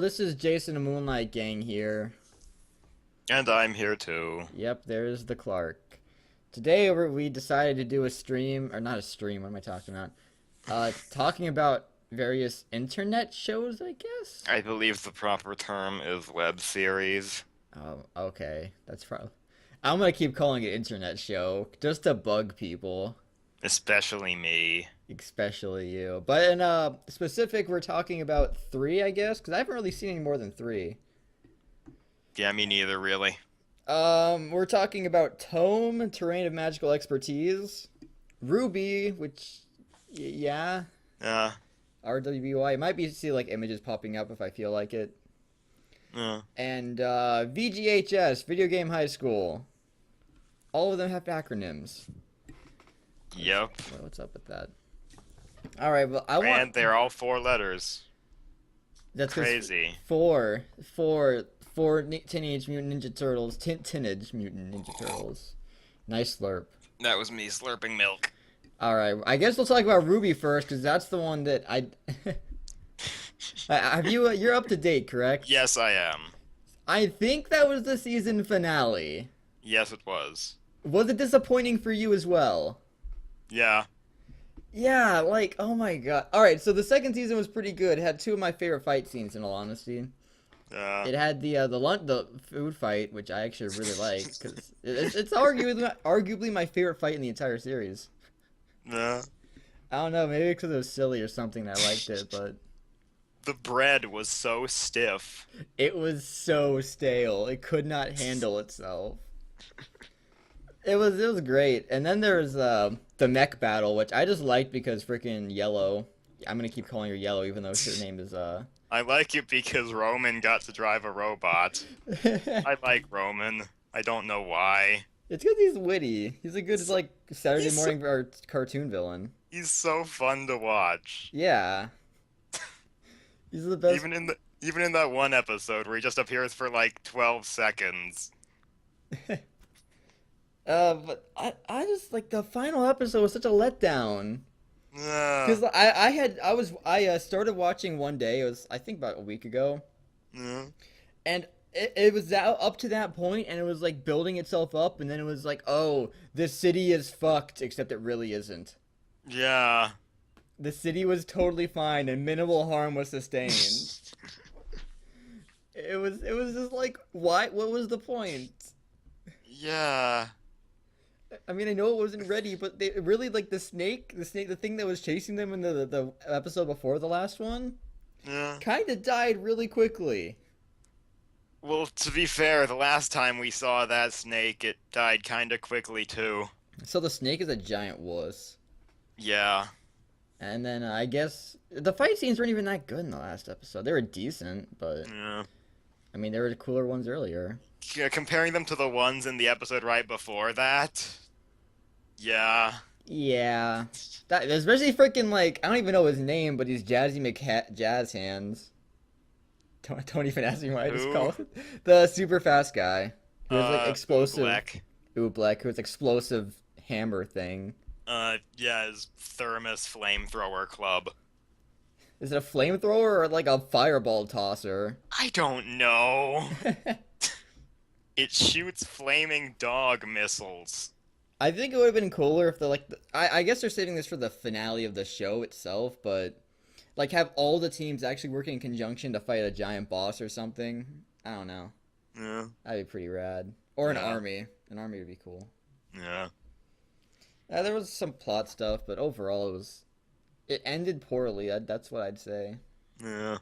This is Jason of MoonLightGang here. And I'm here too. Yep, there's the Clark. Today we decided to do a stream, or not a stream, what am I talking about? Talking about various internet shows, I guess? I believe the proper term is web series. Oh, okay. That's probably... I'm gonna keep calling it internet show, just to bug people. Especially me. Especially you. But in specific, we're talking about three, I guess? Because I haven't really seen any more than three. Yeah, me neither, really. We're talking about Tome, Terrain of Magical Expertise, RWBY, which, yeah, Yeah, RWBY. It might be see like images popping up if I feel like it. yeah. And VGHS, Video Game High School. All of them have acronyms. Yep. What's up with that? All right, well, I want. And they're all 4 letters. That's 'cause Crazy. four Teenage Mutant Ninja Turtles, Teenage Mutant Ninja Turtles. Nice slurp. That was me slurping milk. All right, I guess we'll talk about RWBY first because that's the one that I. Have you? You're up to date, correct? Yes, I am. I think that was the season finale. Yes, it was. Was it disappointing for you as well? Yeah. Yeah, like, oh my god. Alright, so the second season was pretty good. It had two of my favorite fight scenes, in all honesty. Yeah. It had the food fight, which I actually really like, because it's arguably my favorite fight in the entire series. Yeah. I don't know, maybe because it was silly or something that I liked it, but The bread was so stiff. it was so stale. It could not handle itself. It was great. And then there's the mech battle, which I just liked because freaking Yellow. I'm gonna keep calling her Yellow, even though her name is I like it because Roman got to drive a robot. I like Roman. I don't know why. It's because he's witty. He's a good like Saturday He's so, morning or cartoon villain. he's so fun to watch. Yeah, he's the best. Even in that one episode where he just appears for like 12 seconds. But I just like the final episode was such a letdown. Yeah. Because I started watching one day. It was I think about a week ago, Yeah. and it was up to that point, and it was like building itself up, and then it was like, oh, this city is fucked, except it really isn't. Yeah. The city was totally fine, and minimal harm was sustained. It was just like, why? What was the point? Yeah. I mean, I know it wasn't ready, but they really like the snake, the thing that was chasing them in the episode before the last one, Yeah. kind of died really quickly. Well, to be fair, the last time we saw that snake, it died kinda quickly too. So the snake is a giant wuss. Yeah. And then I guess the fight scenes weren't even that good in the last episode. They were decent, but Yeah. I mean, there were cooler ones earlier. Yeah, comparing them to the ones in the episode right before that. Yeah. Yeah, that especially freaking like I don't even know his name, but he's Jazzy Jazz Hands. Don't even ask me why I just Who? call it the super fast guy who has like explosive Black. Black, who has explosive hammer thing. Yeah, his thermos flamethrower club. Is it a flamethrower or like a fireball tosser? I don't know. It shoots flaming dog missiles. I think it would have been cooler if I guess they're saving this for the finale of the show itself, but like have all the teams actually working in conjunction to fight a giant boss or something. I don't know. Yeah. That'd be pretty rad. Or an Yeah. army. An army would be cool. Yeah. There was some plot stuff, but overall it ended poorly. That's what I'd say. Yeah.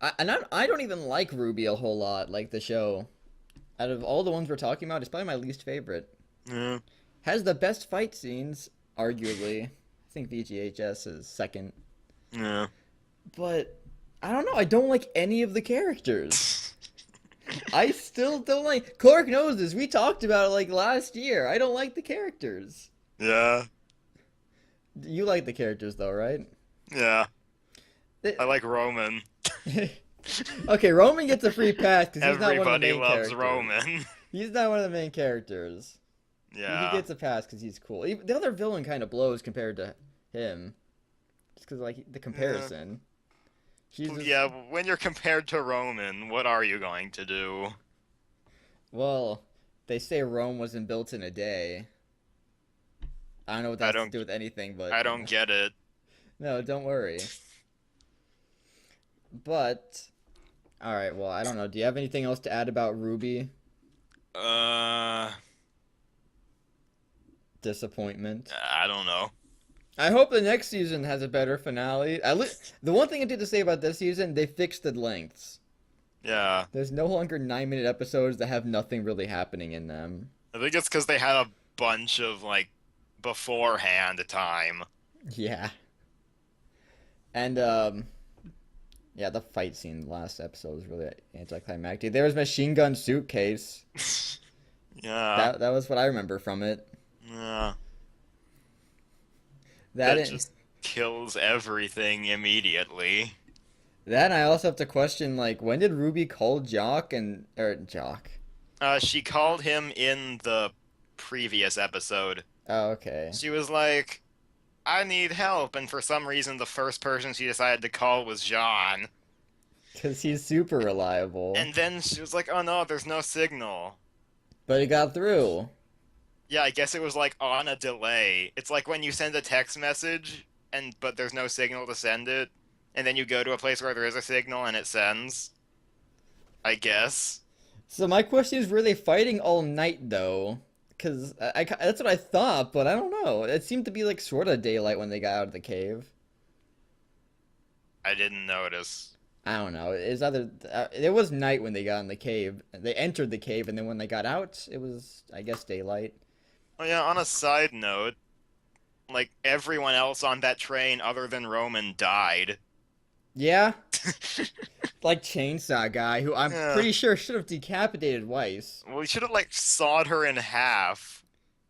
I don't even like Ruby a whole lot, like the show. Out of all the ones we're talking about, it's probably my least favorite. Yeah. Has the best fight scenes, arguably. I think VGHS is second. Yeah. But I don't know. I don't like any of the characters. I still don't like. Clark knows this. We talked about it like last year. I don't like the characters. Yeah. You like the characters though, right? Yeah. They- I like Roman. Okay, Roman gets a free pass because he's not one of the Everybody main loves characters. Roman. He's not one of the main characters. Yeah. He gets a pass because he's cool. The other villain kind of blows compared to him. Just because, like, the comparison. She's just, Yeah, when you're compared to Roman, what are you going to do? well, they say Rome wasn't built in a day. I don't know what that I has to don't do with anything, but I don't get it. no, don't worry. But all right, well, I don't know. Do you have anything else to add about Ruby? Uh, Disappointment. I don't know. I hope the next season has a better finale. The one thing I did to say about this season, they fixed the lengths. Yeah, There's no longer 9-minute episodes that have nothing really happening in them. I think it's because they had a bunch of like beforehand time. Yeah. And yeah, the fight scene in the last episode was really anticlimactic. There was Machine Gun Suitcase. Yeah, That was what I remember from it. yeah. That That just kills everything immediately. that and I also have to question like when did Ruby call Jock and or Jock? She called him in the previous episode. Oh, okay. She was like, I need help, and for some reason the first person she decided to call was John. Cuz he's super reliable. And then she was like, oh no, there's no signal. But it got through. Yeah, I guess it was like on a delay. It's like when you send a text message but there's no signal to send it, and then you go to a place where there is a signal and it sends. I guess. So my question is, were they fighting all night though? Because that's what I thought, but I don't know. It seemed to be like sort of daylight when they got out of the cave. I didn't notice. I don't know. It's either it was night when they got in the cave. They entered the cave, and then when they got out, it was I guess daylight. Oh yeah, on a side note, like everyone else on that train other than Roman died. Yeah, like Chainsaw Guy, who I'm Yeah. pretty sure should have decapitated Weiss. Well, we should have like sawed her in half.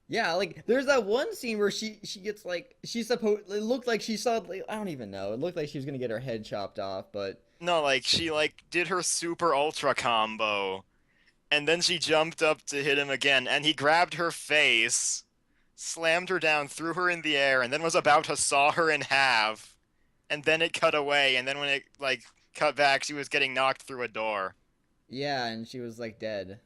Yeah, like there's that one scene where she gets like she's supposed. It looked like she saw. Like, I don't even know. It looked like she was gonna get her head chopped off, but No, like she like did her super ultra combo, and then she jumped up to hit him again, and he grabbed her face, slammed her down, threw her in the air, and then was about to saw her in half, and then it cut away, and then when it like cut back, she was getting knocked through a door. yeah, and she was like dead.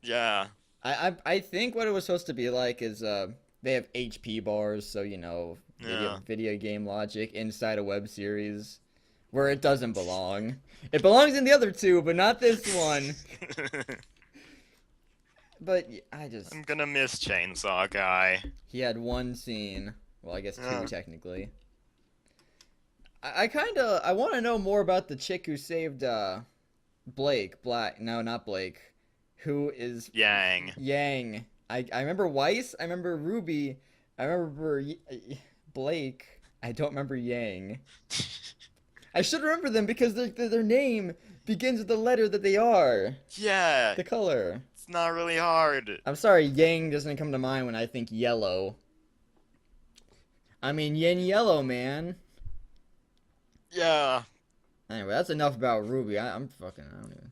Yeah. I think what it was supposed to be like is they have HP bars, so you know Yeah. video game logic inside a web series where it doesn't belong. It belongs in the other two, but not this one. But I just I'm gonna miss Chainsaw Guy. he had one scene. Well, I guess two Yeah. technically. I kind of I want to know more about the chick who saved Blake. Black. No, not Blake. Who is Yang. Yang. I remember Weiss. I remember Ruby. I remember Blake. I don't remember Yang. I should remember them because their name begins with the letter that they are. Yeah, The color. it's not really hard. I'm sorry, Yang doesn't come to mind when I think yellow. I mean, yin yellow, man. Yeah. Anyway, that's enough about Ruby. I'm fucking. I don't even.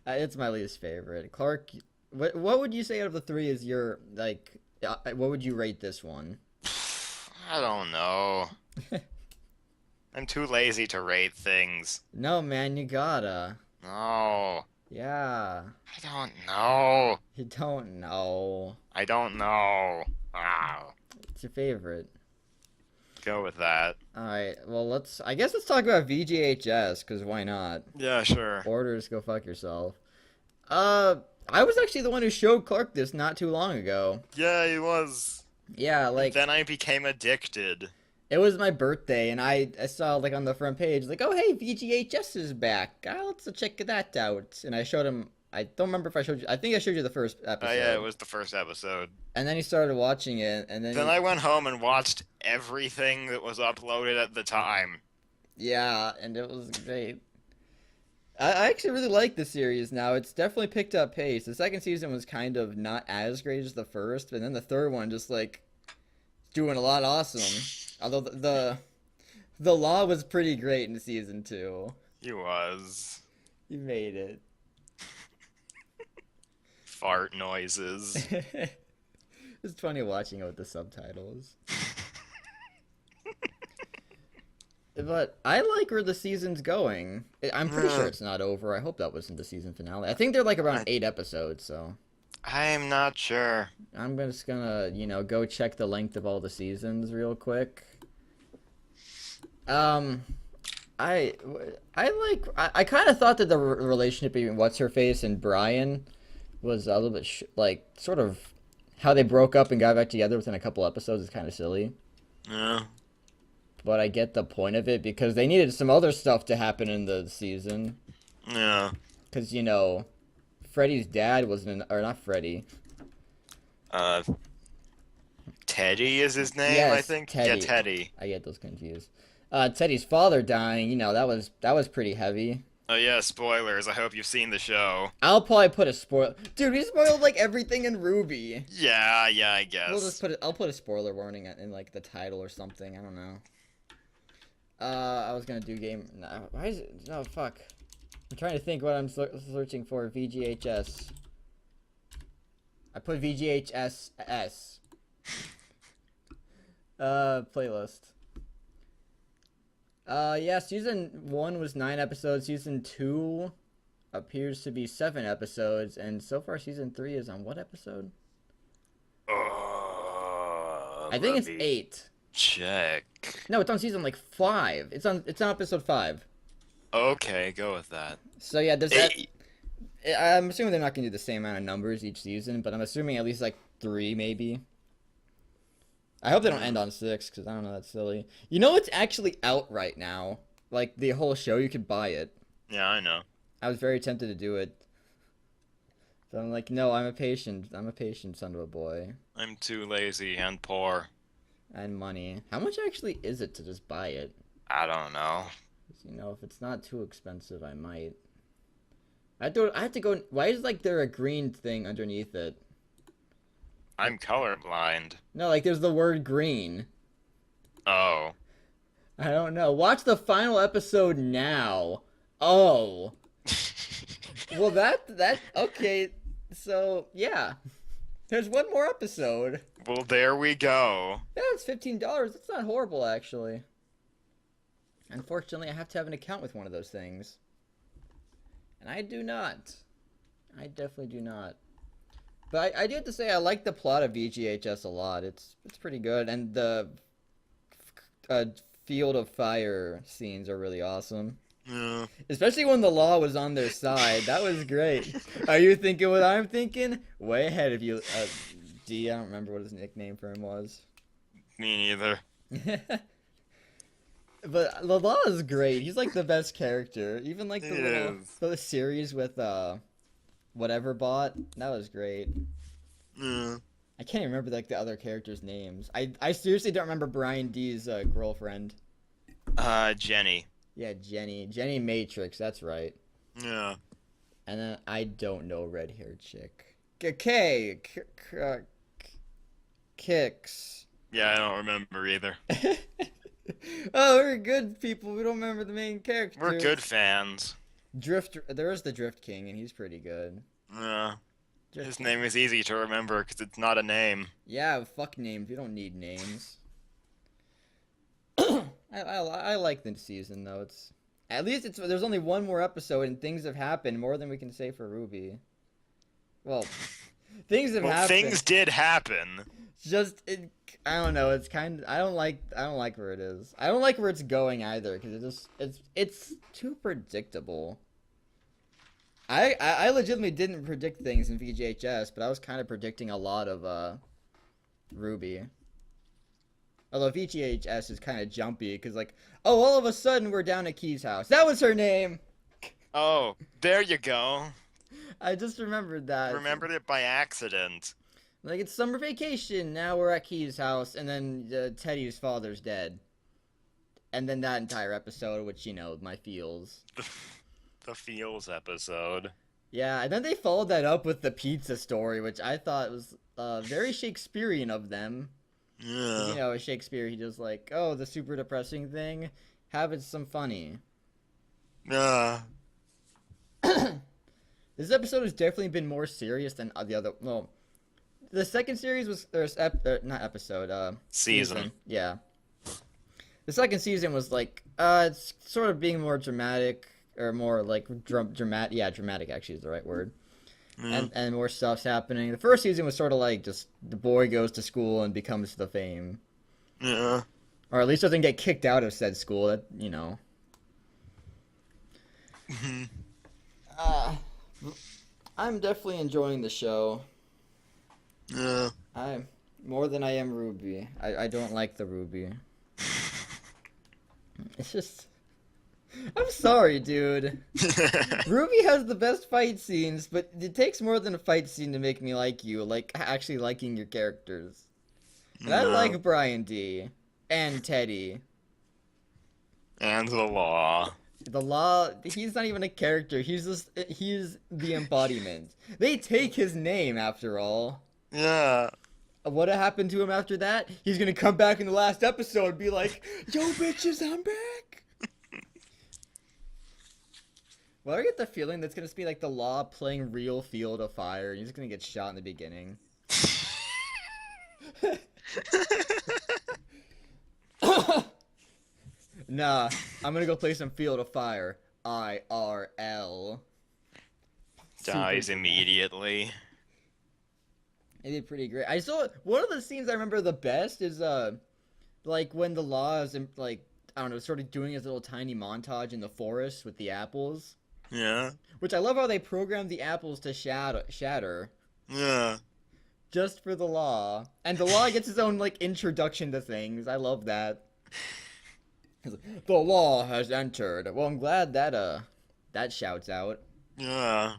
It's my least favorite. Clark, what would you say out of the three is your like? What would you rate this one? I don't know. I'm too lazy to rate things. No, man, you gotta. No. Yeah, I don't know. you don't know. I don't know. Wow. It's your favorite. Go with that. All right. Well, I guess let's talk about VGHS because why not? Yeah, sure. Orders, go fuck yourself. I was actually the one who showed Clark this not too long ago. Yeah, he was. Yeah, like Then I became addicted. it was my birthday, and I saw like on the front page like, oh hey, VGHS is back. Let's check that out. And I showed him. I don't remember if I showed you. I think I showed you the first episode. Oh yeah, it was the first episode. And then he started watching it, and then Then I went home and watched everything that was uploaded at the time. yeah, and it was great. I actually really like the series now. It's definitely picked up pace. The second season was kind of not as great as the first, but then the third one just like doing a lot awesome. Although the law was pretty great in season 2. He was. You made it. Fart noises. It's funny watching it with the subtitles. But I like where the season's going. I'm pretty sure Uh, it's not over. I hope that wasn't the season finale. I think they're like around I 8 episodes, so I'm not sure. I'm just gonna, go check the length of all the seasons real quick. Um, I I kind of thought that the relationship between what's her face and Brian was a little bit like sort of how they broke up and got back together within a couple episodes is kind of silly. Yeah. But I get the point of it because they needed some other stuff to happen in the season. Yeah. Because Freddy's dad wasn't, or not Freddy. Uh, Teddy is his name, I Yes, think. Yeah, Teddy. Teddy. I get those confused. Teddy's father dying. That was pretty heavy. Oh yeah, spoilers. I hope you've seen the show. I'll probably put a spoiler. Dude, we spoiled like everything in RWBY. Yeah, I We'll just guess. put it. I'll put a spoiler warning in like the title or something. I don't know. I was gonna do game. No, why is it? No, fuck. I'm trying to think what I'm searching for. VGHS. I put VGHS S. Playlist. Yeah, season 1 was 9 episodes. Season 2 appears to be 7 episodes, and so far season 3 is on what episode? I think Let it's me 8. check. No, it's on season like 5. It's on episode 5. Okay, go with that. So yeah, does that? Eight. I'm assuming they're not gonna do the same amount of numbers each season, but I'm assuming at least like 3 maybe. I hope they don't end on 6 because I don't know, that's silly. It's actually out right now. Like the whole show, you could buy it. Yeah, I know. I was very tempted to do it, but I'm like, no, I'm a patient son of a boy, I'm too lazy and poor. and money. How much actually is it to just buy it? I don't know. 'Cause, if it's not too expensive, I might. I have to go. Why is like there a green thing underneath it? I'm colorblind. No, like there's the word green. Oh. I don't know. Watch the final episode now. Oh. Well, that okay. So yeah, there's one more episode. Well, there we go. Yeah, it's $15. That's not horrible, actually. Unfortunately, I have to have an account with one of those things, and I do not. I definitely do not. But I do have to say I like the plot of VGHS a lot. It's pretty good, and the uh, Field of Fire scenes are really awesome. Yeah. Especially when the law was on their side. That was great. Are you thinking what I'm thinking? Way ahead of you. D, I don't remember what his nickname for him was. Me neither. But the law is great. He's like the best character. Even like He the series with whatever bot. That was great. Yeah. I can't even remember like the other characters' names. I seriously don't remember Brian D's girlfriend. Jenny. Yeah, Jenny Matrix. That's right. Yeah. And then I don't know red-haired chick. K. Kicks. Yeah, I don't remember either. Oh, we're good people. We don't remember the main character. We're good fans. There's the Drift King, and he's pretty good. Yeah. Drift His King. name is easy to remember because it's not a name. Yeah, fuck names. We don't need names. I like the season though. It's at least there's only one more episode and things have happened more than we can say for RWBY. Well, things have Well, happened. things did happen. I don't know. It's kind of I don't like where it is. I don't like where it's going either because it's too predictable. I legitimately didn't predict things in VGHS, but I was kind of predicting a lot of RWBY. Although VGHS is kind of jumpy because like, oh, all of a sudden we're down at Key's house. That was her name. Oh, there you go. I just remembered that. Remembered it by accident. Like it's summer vacation. Now we're at Key's house, and then Teddy's father's dead. And then that entire episode, which my feels. The feels episode. Yeah, and then they followed that up with the pizza story, which I thought was very Shakespearean of them. 'Cause, Yeah. Shakespeare, he just like, oh, the super depressing thing, have it some funny. Yeah. This episode has definitely been more serious than the other. Well, the second series was not episode. Season. Yeah. The second season was like, it's sort of being more dramatic or more like dramatic. Yeah, dramatic actually is the right word. Yeah. And more stuff's happening. The first season was sort of like just the boy goes to school and becomes the fame, Yeah. or at least doesn't get kicked out of said school. That Mhm. Uh, I'm definitely enjoying the show. Yeah. I more than I am Ruby. I don't like the Ruby. It's just I'm sorry, dude. Ruby has the best fight scenes, but it takes more than a fight scene to make me like you, like actually liking your characters. And I Yeah. like Brian D. and Teddy. And the law. The law, he's not even a character. He's the embodiment. They take his name after all. Yeah. What happened to him after that? He's gonna come back in the last episode and be like, "Yo, bitches, I'm back." Well, I get the feeling that's gonna be like the law playing real Field of Fire, and he's gonna get shot in the beginning. Nah, I'm gonna go play some Field of Fire. IRL. Dies immediately. It did pretty great. I saw one of the scenes I remember the best is like when the law is like I don't know, sort of doing his little tiny montage in the forest with the apples. Yeah. Which I love how they programmed the apples to shatter Yeah. just for the law. And the law gets his own like introduction to things. I love that. The law has entered. Well, I'm glad that shouts out. Yeah.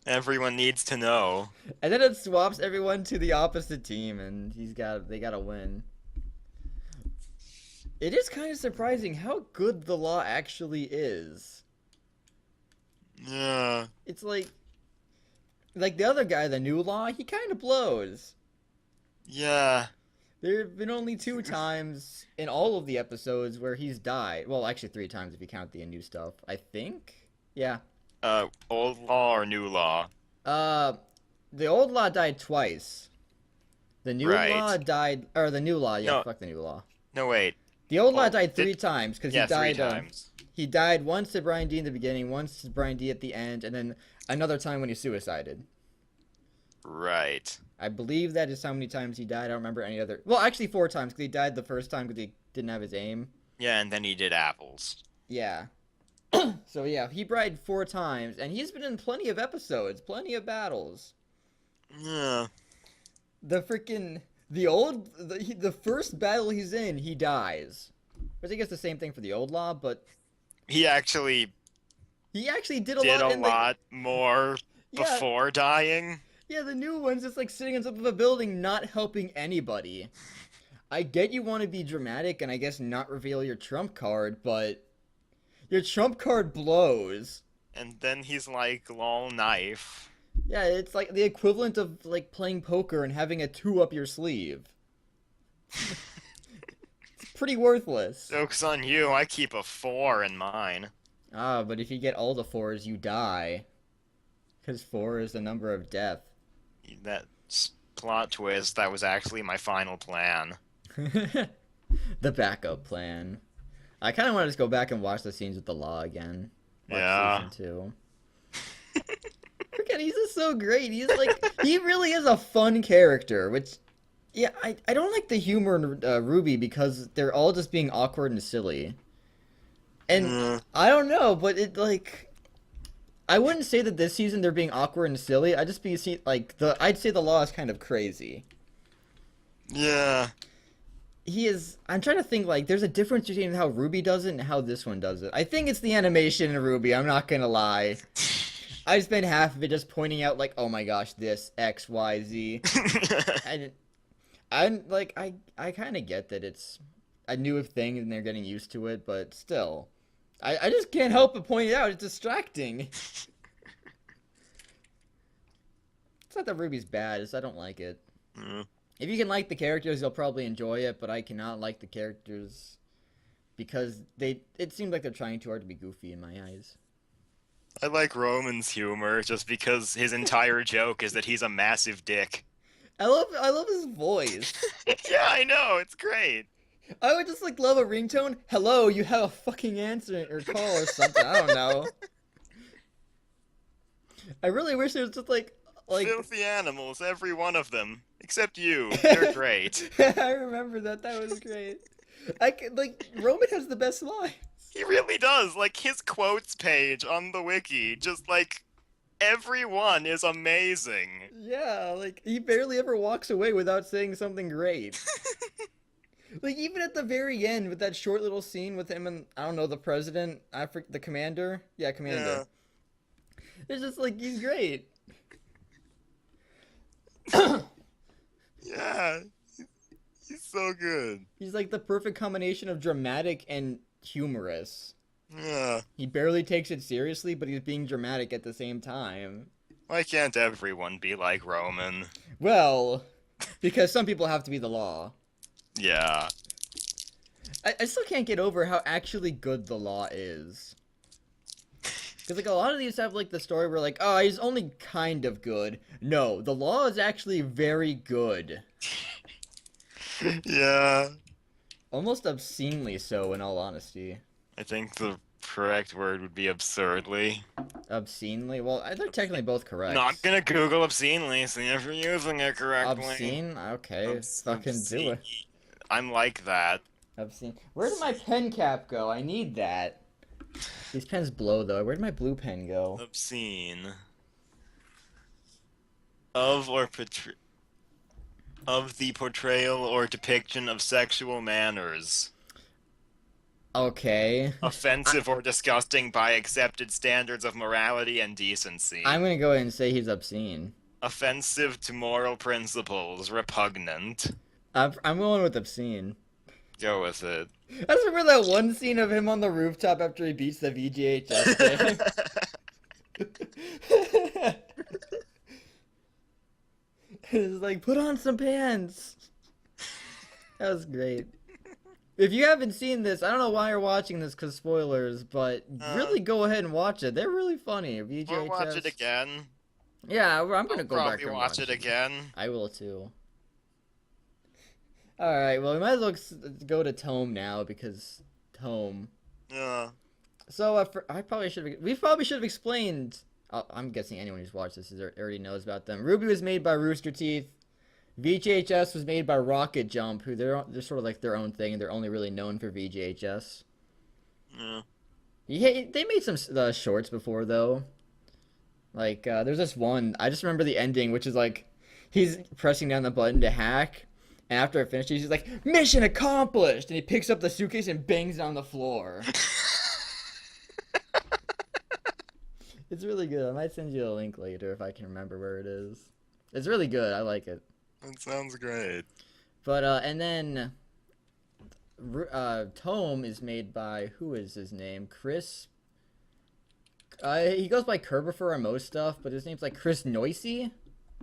Everyone needs to know. And then it swaps everyone to the opposite team, and they gotta win. It is kind of surprising how good the law actually is. Yeah. It's like the other guy, the new law, he kind of blows. Yeah. There have been only 2 times in all of the episodes where he's died. Well, actually 3 times if you count the new stuff. I think. Yeah. Old law or new law? The old law died twice. The new Right. law died, or the new law. Yeah, No. fuck the new law. No, wait. The old law Oh, died 3 times because Yeah, he died. 3 times. He died once to Brian D in the beginning, once to Brian D at the end, and then another time when he suicided. Right. I believe that is how many times he died. I don't remember any other. Well, actually 4 times because he died the first time because he didn't have his aim. Yeah, and then he did apples. Yeah. So yeah, he died 4 times, and he's been in plenty of episodes, plenty of battles. Yeah. The freaking the first battle he's in, he dies. Which I guess the same thing for the old law, but He actually he actually did a did lot a in lot more Yeah. before dying. Yeah, the new one's just like sitting on top of a building, not helping anybody. I get you want to be dramatic and I guess not reveal your trump card, but your trump card blows. And then he's like, lol, knife. Yeah, it's like the equivalent of like playing poker and having a 2 up your sleeve. It's pretty worthless. Joke's on you, I keep a 4 in mine. Ah, but if you get all the 4s, you die. Because 4 is the number of death. That plot twist, that was actually my final plan. The backup plan. I kind of want to just go back and watch the scenes with the law again. Watch Yeah. Season 2. Freaking, he's just so great. He's like, he really is a fun character, which, yeah, I don't like the humor in RWBY because they're all just being awkward and silly. And Mm. I don't know, but it like, I wouldn't say that this season they're being awkward and silly. I'd say the law is kind of crazy. Yeah. I'm trying to think, like, there's a difference between how RWBY does it and how this one does it. I think it's the animation in RWBY, I'm not gonna lie. I spent half of it just pointing out, like, oh my gosh, this, X, Y, Z. And I kind of get that it's a new thing and they're getting used to it, but still. I just can't help but point it out, it's distracting. It's not that RWBY's bad, it's I don't like it. Mm. If you can like the characters, you'll probably enjoy it, but I cannot like the characters because it seems like they're trying too hard to be goofy in my eyes. I like Roman's humor just because his entire joke is that he's a massive dick. I love his voice. Yeah, I know, it's great. I would just like love a ringtone. Hello, you have a fucking answer or call or something. I don't know. I really wish there was just like Filthy animals, every one of them. Except you. You're great. I remember that. That was great. I could, like Roman has the best line. He really does. Like, his quotes page on the wiki, just like, every one is amazing. Yeah, like he barely ever walks away without saying something great. Like even at the very end with that short little scene with him and I don't know the president, the commander. Yeah, Yeah. commander. It's just like he's great. Yeah. He's so good. He's like the perfect combination of dramatic and humorous. Yeah. He barely takes it seriously, but he's being dramatic at the same time. Why can't everyone be like Roman? Well, because some people have to be the law. Yeah. I still can't get over how actually good the law is. Because like a lot of these have like the story where like, oh, he's only kind of good. No, the law is actually very good. Yeah. Almost obscenely so, in all honesty. I think the correct word would be absurdly. Obscenely? Well, they're technically both correct. Not gonna Google obscenely, see if you're using it correctly. Obscene? Okay, fucking do it. I'm like that. Obscene. Where did my pen cap go? I need that. These pens blow though. Where'd my blue pen go? Obscene. Of or portray of the portrayal or depiction of sexual manners. Okay. Offensive or disgusting by accepted standards of morality and decency. I'm gonna go ahead and say he's obscene. Offensive to moral principles. Repugnant. I'm going with obscene. Go with it. I just remember that one scene of him on the rooftop after he beats the VGHS thing. It's like, put on some pants. That was great. If you haven't seen this, I don't know why you're watching this because spoilers, but really go ahead and watch it. They're really funny. VGHS. We'll watch it again. Yeah, I'm gonna I'll go back probably and watch it again. I will too. All right, well, we might as well go to Tome now because Tome. Yeah. So I probably should have. We probably should have explained. I'm guessing anyone who's watched this already knows about them. RWBY was made by Rooster Teeth. VGHS was made by Rocket Jump, who they're sort of like their own thing, and they're only really known for VGHS. Yeah. Yeah, they made some shorts before though. Like there's this one. I just remember the ending, which is like he's pressing down the button to hack. And after it finishes, he's like, "Mission accomplished!" And he picks up the suitcase and bangs it on the floor. It's really good. I might send you a link later if I can remember where it is. It's really good. I like it. That sounds great. But, and then, Tome is made by, who is his name? Chris? He goes by Kerbifer on most stuff, but his name's like Chris Noisy?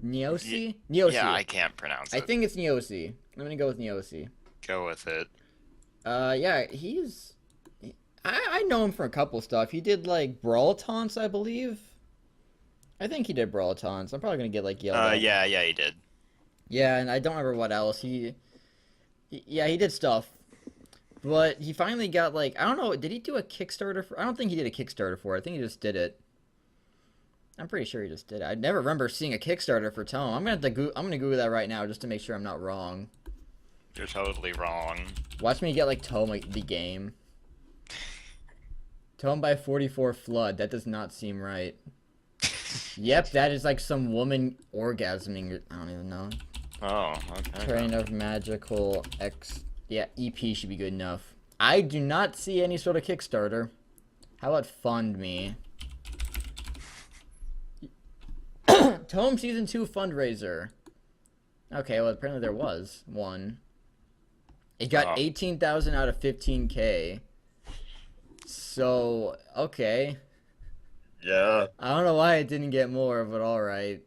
Niosi? Niosi. Yeah, I can't pronounce it. I think it's Niosi. I'm gonna go with Niosi. Go with it. Yeah, I know him for a couple stuff. He did like Brawltons, I believe. I think he did Brawltons. I'm probably gonna get like yelled at. Yeah, he did. Yeah, and I don't remember what else. He did stuff. But he finally got like, I don't know, did he do a Kickstarter for? I don't think he did a Kickstarter for it. I think he just did it. I'm pretty sure he just did it. I never remember seeing a Kickstarter for Tome. I'm gonna Google that right now just to make sure I'm not wrong. You're totally wrong. Watch me get like Tome like, the game. Tome by 44 Flood. That does not seem right. Yep, that is like some woman orgasming. I don't even know. Oh, okay. Train of Magical X. Yeah, EP should be good enough. I do not see any sort of Kickstarter. How about Fund Me? Tome Season 2 fundraiser. Okay, well apparently there was one. It got 18,000 out of 15K. So, okay. Yeah. I don't know why it didn't get more, but alright.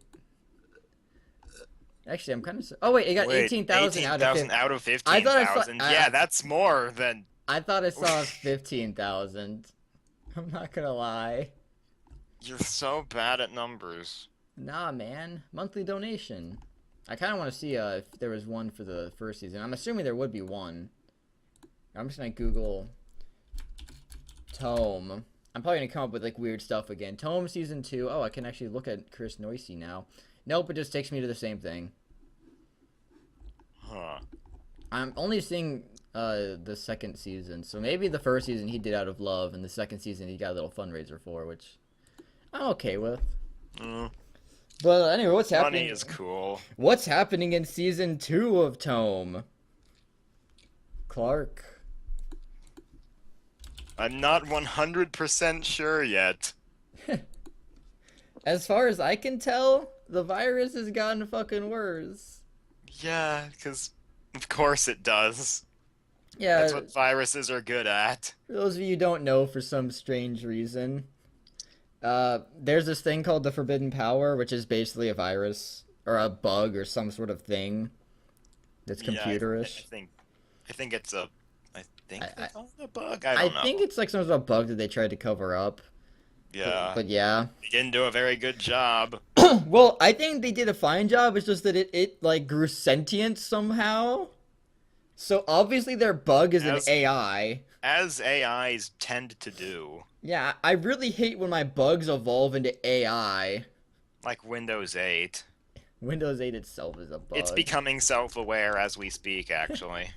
Actually, I'm kind of... Oh, wait, it got 18,000 out of 15,000. Out of 15,000. Yeah, that's more than... I thought I saw 15,000. I'm not gonna lie. You're so bad at numbers. Nah, man. Monthly donation. I kind of want to see if there was one for the first season. I'm assuming there would be one. I'm just gonna Google Tome. I'm probably gonna come up with like weird stuff again. Tome season 2. Oh, I can actually look at Chris Noisy now. Nope, it just takes me to the same thing. Huh. I'm only seeing the second season, so maybe the first season he did out of love, and the second season he got a little fundraiser for, which I'm okay with. But anyway, what's happening? Money is cool. What's happening in season 2 of Tome? Clark. I'm not 100% sure yet. As far as I can tell, the virus has gotten fucking worse. Yeah, because of course it does. Yeah, That's what viruses are good at. for those of you who don't know, for some strange reason, there's this thing called the Forbidden Power, which is basically a virus or a bug or some sort of thing that's computerish. Yeah, I think it's a. I think they call it a bug. I don't know. I think it's like some sort of bug that they tried to cover up. Yeah. But yeah. They didn't do a very good job. Well, I think they did a fine job. It's just that it like grew sentient somehow. So obviously their bug is an AI. As AIs tend to do. Yeah, I really hate when my bugs evolve into AI. Like Windows 8. Windows 8 itself is a bug. It's becoming self-aware as we speak, actually.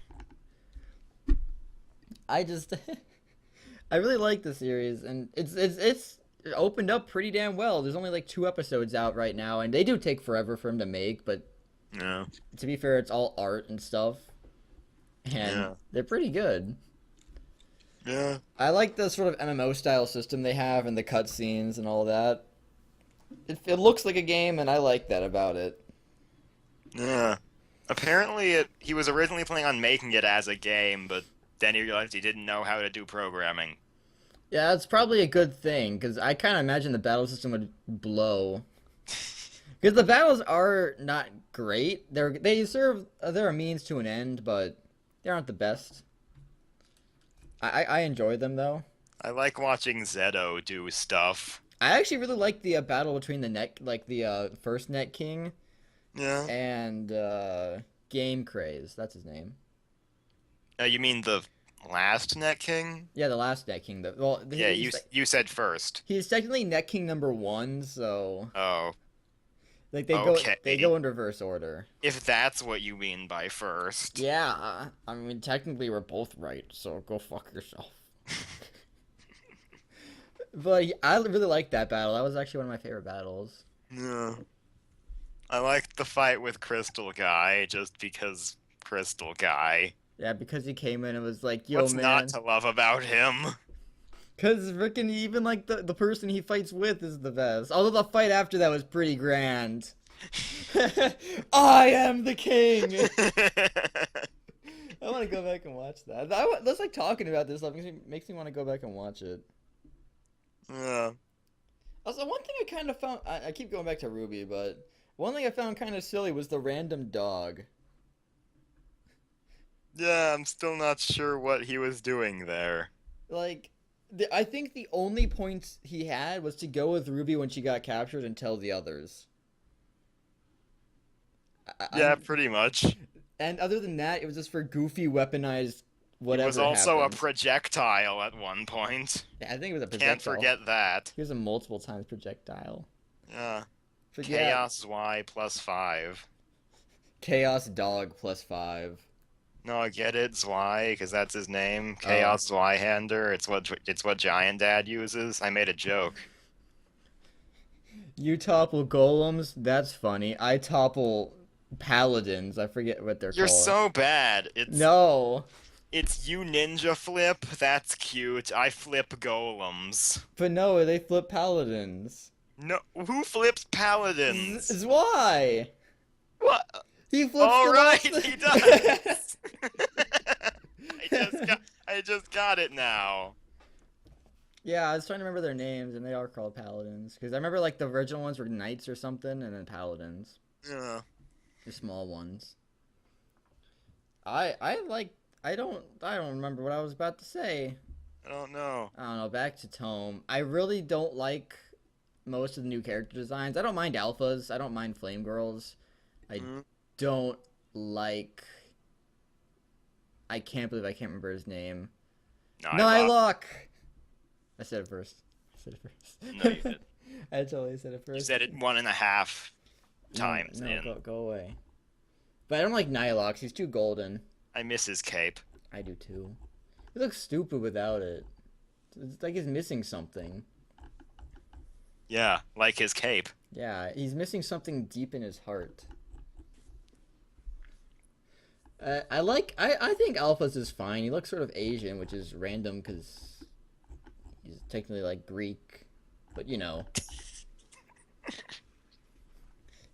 I just I really like the series, and it's opened up pretty damn well. There's only like 2 episodes out right now, and they do take forever for them to make, but Yeah. to be fair, it's all art and stuff. And they're pretty good. Yeah. I like the sort of MMO style system they have and the cutscenes and all that. It looks like a game, and I like that about it. Yeah. Apparently, he was originally planning on making it as a game, but then he realized he didn't know how to do programming. Yeah, it's probably a good thing, because I kind of imagine the battle system would blow. Because the battles are not great. They serve they're a means to an end, but they aren't the best. I enjoy them though. I like watching Zedo do stuff. I actually really like the battle between the first Net King Yeah. and Game Craze. That's his name. You mean the last Net King? Yeah, the last Net King. Yeah, you said first. He's technically Net King number 1, so Oh. like Okay. they go in reverse order. If that's what you mean by first. Yeah, I mean technically we're both right, so go fuck yourself. But I really liked that battle. That was actually one of my favorite battles. Yeah. I liked the fight with Crystal Guy just because Crystal Guy. Yeah, because he came in and was like, "Yo, What's man." not to love about him? Because freaking even like the person he fights with is the best. Although the fight after that was pretty grand. I am the king. I want to go back and watch that. That's like talking about this stuff makes me want to go back and watch it. Yeah. Also, one thing I kind of found I keep going back to RWBY, but one thing I found kind of silly was the random dog. Yeah, I'm still not sure what he was doing there. Like, I think the only points he had was to go with RWBY when she got captured and tell the others. Yeah, pretty much. And other than that, it was just for goofy, weaponized whatever. He was also happened. a projectile at one point. Yeah, I think it was a projectile. Can't forget that. He was a multiple times projectile. Yeah. But Chaos Y +5. Chaos Dog +5. No, I get it, Zwei, because that's his name. Chaos Zweihander. It's what Giant Dad uses. I made a joke. You topple golems? That's funny. I topple paladins. I forget what they're You're called. so bad. No. It's you ninja flip. That's cute. I flip golems. But no, they flip paladins. No, who flips paladins? Why? What? He flips All right, them off he does. I just got it now. Yeah, I was trying to remember their names, and they are called paladins. Because I remember, like, the original ones were knights or something, and then paladins. Yeah. The small ones. I don't remember what I was about to say. I don't know. I don't know, back to Tome. I really don't like most of the new character designs. I don't mind alphas. I don't mind flame girls. I don't like I can't believe I can't remember his name. Nylock. Nylock! I said it first. No, you did. I totally said it You first. said it 1.5 times No, in. go away. But I don't like Nylock. He's too golden. I miss his cape. I do too. He looks stupid without it. It's like he's missing something. Yeah, like his cape. Yeah, he's missing something deep in his heart. I think Alpha's is fine. He looks sort of Asian, which is random because he's technically like Greek, but you know.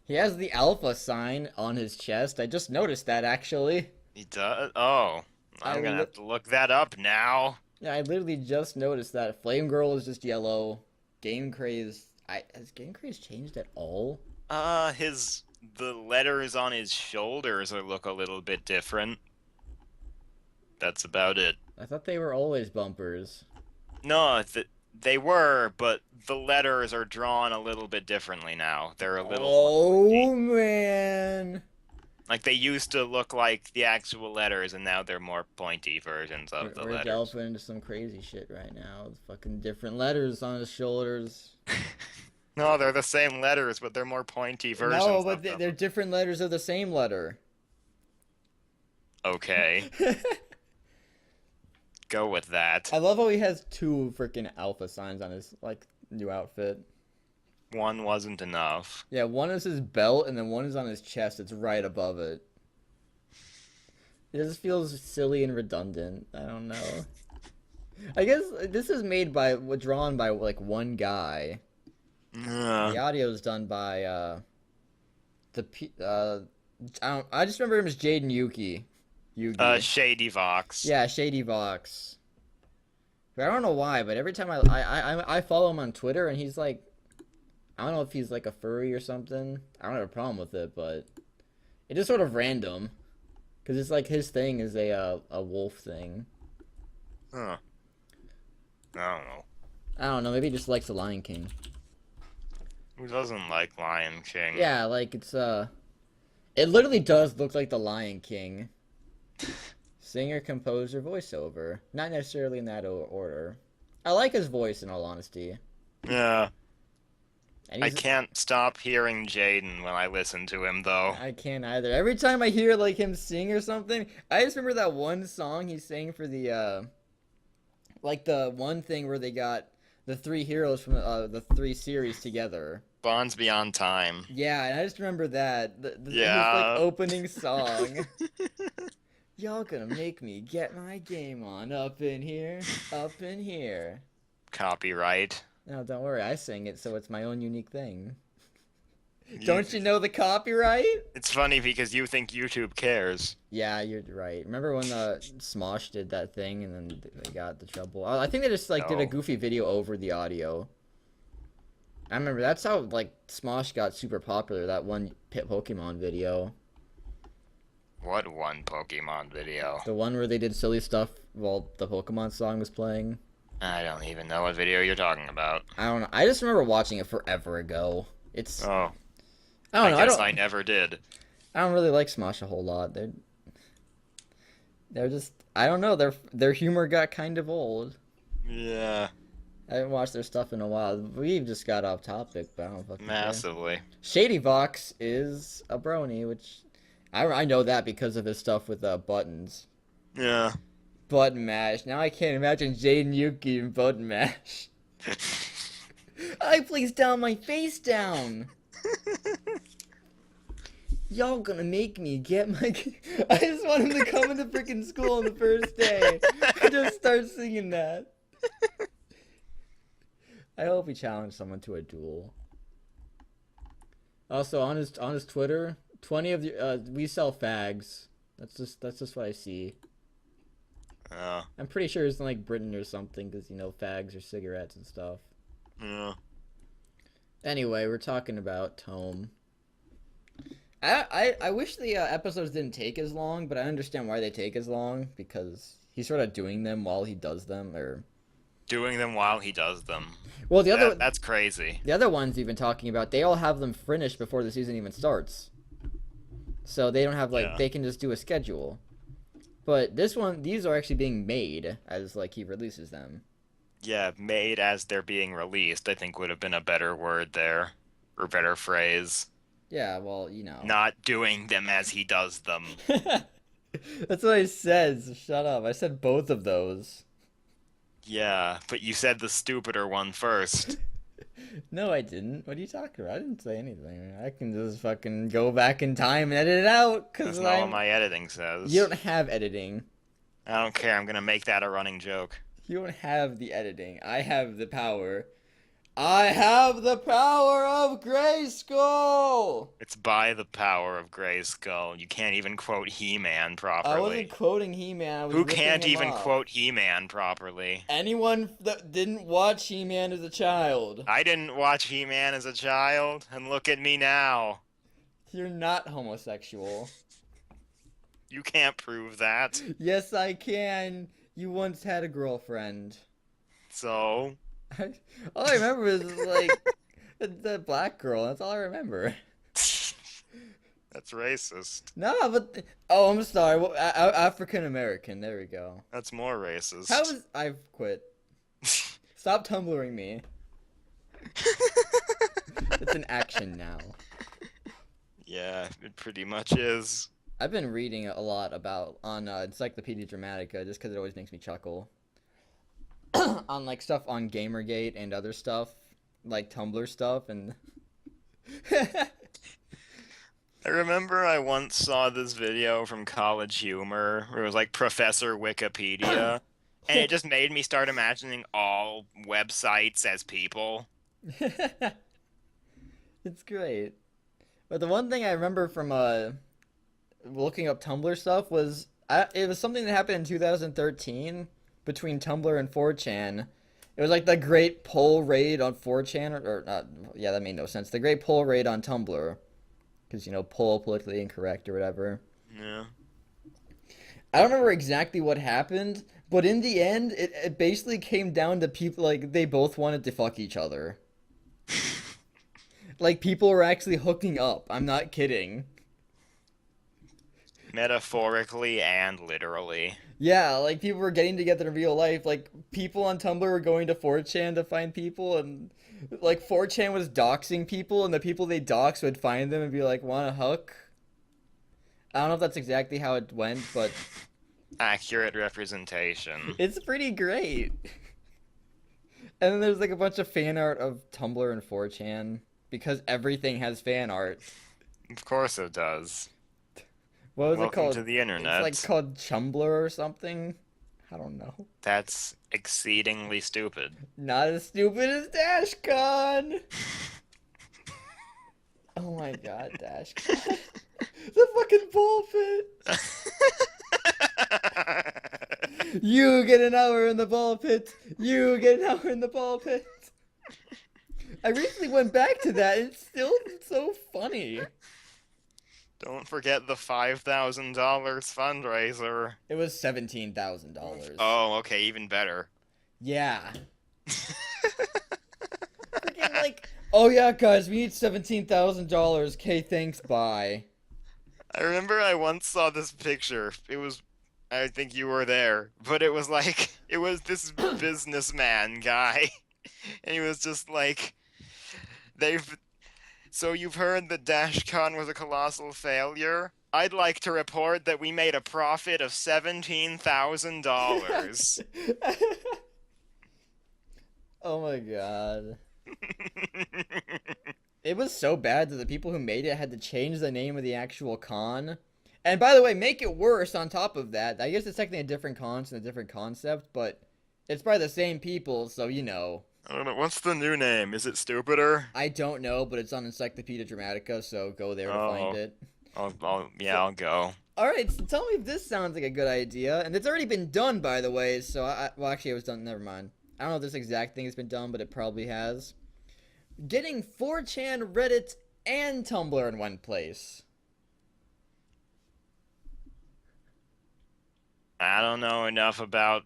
He has the Alpha sign on his chest. I just noticed that actually. He does? Oh. I'm gonna have to look that up now. Yeah, I literally just noticed that. Flame Girl is just yellow. Game Craze. Has Game Craze changed at all? The letters on his shoulders look a little bit different. That's about it. I thought they were always bumpers. No, they were, but the letters are drawn a little bit differently now. They're a little Oh man. like they used to look like the actual letters, and now they're more pointy versions of the We're letters. delving into some crazy shit right now. Fucking different letters on his shoulders. No, they're the same letters, but they're more pointy versions. No, of but them. they're different letters of the same letter. Okay, go with that. I love how he has two freaking Alpha signs on his like new outfit. One wasn't enough. Yeah, one is his belt, and then one is on his chest. It's right above it. It just feels silly and redundant. I don't know. I guess this is drawn by like one guy. The audio is done by I just remember him as Jaden Yuki. Shady Vox. Yeah, Shady Vox. But I don't know why, but every time I follow him on Twitter, and he's like, I don't know if he's like a furry or something. I don't have a problem with it, but it is sort of random, because it's like his thing is a wolf thing. Huh. I don't know. I don't know. Maybe he just likes the Lion King. Who doesn't like Lion King? Yeah, like it's it literally does look like the Lion King. Singer, composer, voiceover. Not necessarily in that order. I like his voice, in all honesty. Yeah. And I can't stop hearing Jaden when I listen to him, though. I can't either. Every time I hear like him sing or something, I just remember that one song he sang for the like the one thing where they got the three heroes from the three series together. Bonds Beyond Time. Yeah, and I just remember that. His like opening song. Y'all gonna make me get my game on up in here, up in here. Copyright. No, don't worry. I sing it, so it's my own unique thing. Don't you know the copyright? It's funny because you think YouTube cares. Yeah, you're right. Remember when Smosh did that thing and then they got the trouble? I think they just like did a goofy video over the audio. I remember that's how like Smosh got super popular. That one Pokemon video. What one Pokemon video? The one where they did silly stuff while the Pokemon song was playing. I don't even know what video you're talking about. I don't know. I just remember watching it forever ago. It's. Oh. I don't know. I guess I never did. I don't really like Smosh a whole lot. They're just. I don't know. Their humor got kind of old. Yeah. I haven't watched their stuff in a while. We just got off topic, but I don't fucking Massively. care. Shady Vox is a brony, which I know that because of his stuff with Buttons. Yeah. Button Mash. Now I can't imagine Jaden Yuki in Button Mash. I please down my face down. Y'all gonna make me get my... I just want him to come into freaking school on the first day and just start singing that. I hope he challenged someone to a duel. Also, on his Twitter, 20 of the we sell fags. That's just what I see. I'm pretty sure it's in like Britain or something, because you know fags are cigarettes and stuff. Yeah. Anyway, we're talking about Tome. I wish the episodes didn't take as long, but I understand why they take as long, because he's sort of doing them while he does them, or doing them while he does them. Well, that's crazy. The other ones we've been talking about, they all have them finished before the season even starts, so they don't have like they can just do a schedule. But these are actually being made as like he releases them. Yeah, made as they're being released, I think would have been a better word there, or better phrase. Yeah, well, you know. Not doing them as he does them. That's what I said. So shut up. I said both of those. Yeah, but you said the stupider one first. No, I didn't. What are you talking about? I didn't say anything. I can just fucking go back in time and edit it out because That's not what I'm. my editing You says. don't have editing. I don't care, I'm gonna make that a running joke. You don't have the editing. I have the power. I have the power of Grayskull! It's by the power of Grayskull. You can't even quote He-Man I wasn't properly. quoting He-Man, I was Who ripping can't him even off. quote He-Man properly? Anyone that didn't watch He-Man as a child. I didn't watch He-Man as a child, and look at me now. You're not homosexual. You can't prove that. Yes, I can. You once had a girlfriend. So, All I remember is like the black girl. That's all I remember. that's racist. No, but oh, I'm sorry. Well, African American. There we go. That's more racist. How was I've quit. Stop tumbling me. It's an action now. Yeah, it pretty much is. I've been reading a lot about on Encyclopedia Dramatica just because it always makes me chuckle. On like stuff on Gamergate and other stuff, like Tumblr stuff, and I remember I once saw this video from College Humor where it was like Professor Wikipedia, and it just made me start imagining all websites as people. it's great. But the one thing I remember from looking up Tumblr stuff was it was something that happened in 2013 between Tumblr and 4chan. It was like the great poll raid on 4chan, or not. Yeah, that made no sense. The great poll raid on Tumblr, because you know, poll politically incorrect or whatever. Yeah. I don't remember exactly what happened, but in the end, it basically came down to people like they both wanted to fuck each other. Like people were actually hooking up. I'm not kidding. Metaphorically and literally. Yeah, like people were getting together in real life. Like people on Tumblr were going to 4chan to find people, and like 4chan was doxing people, and the people they doxed would find them and be like, "Want to hook?" I don't know if that's exactly how it went, but Accurate representation. it's pretty great. And then there's like a bunch of fan art of Tumblr and 4chan because everything has fan art. Of course it does. What was it Welcome called? to the internet. It's like called Chumbler or something. I don't know. That's exceedingly stupid. Not as stupid as DashCon. Oh my god, DashCon. The fucking ball pit. You get an hour in the ball pit. You get an hour in the ball pit. I recently went back to that, and it's still so funny. Don't forget the $5,000 fundraiser. It was $17,000. Oh, okay, even better. Yeah. Freaking like, oh yeah, guys, we need $17,000. Okay, thanks, bye. I remember I once saw this picture. I think you were there, but it was like, it was this businessman guy. And he was just like, so you've heard that DashCon was a colossal failure? I'd like to report that we made a profit of $17,000. Oh my god. It was so bad that the people who made it had to change the name of the actual con. And by the way, make it worse on top of that. I guess it's technically a different con and a different concept, but it's by the same people, so you know. I don't know, what's the new name? Is it stupider? I don't know, but it's on Encyclopedia Dramatica, so go there to find it. I'll go. Alright, so tell me if this sounds like a good idea. And it's already been done, by the way, so well, actually, it was done, never mind. I don't know if this exact thing has been done, but it probably has. Getting 4chan, Reddit, and Tumblr in one place. I don't know enough about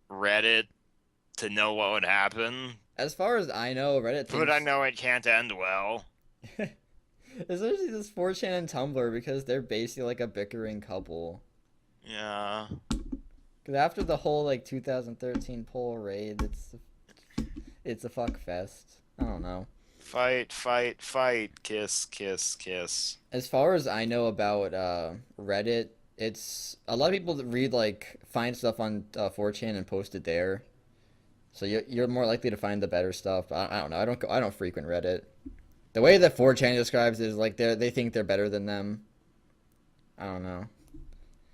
Reddit to know what would happen, As far as I know, Reddit but I thinks... know it can't end well. Especially this 4chan and Tumblr, because they're basically like a bickering couple. Yeah. Because after the whole like 2013 poll raid, it's a fuck fest. I don't know. Fight, fight, fight. Kiss, kiss, kiss. As far as I know about Reddit, it's a lot of people that read like find stuff on 4chan and post it there. So you're more likely to find the better stuff. I don't know. I don't frequent Reddit. The way that 4chan describes it is like they think they're better than them. I don't know.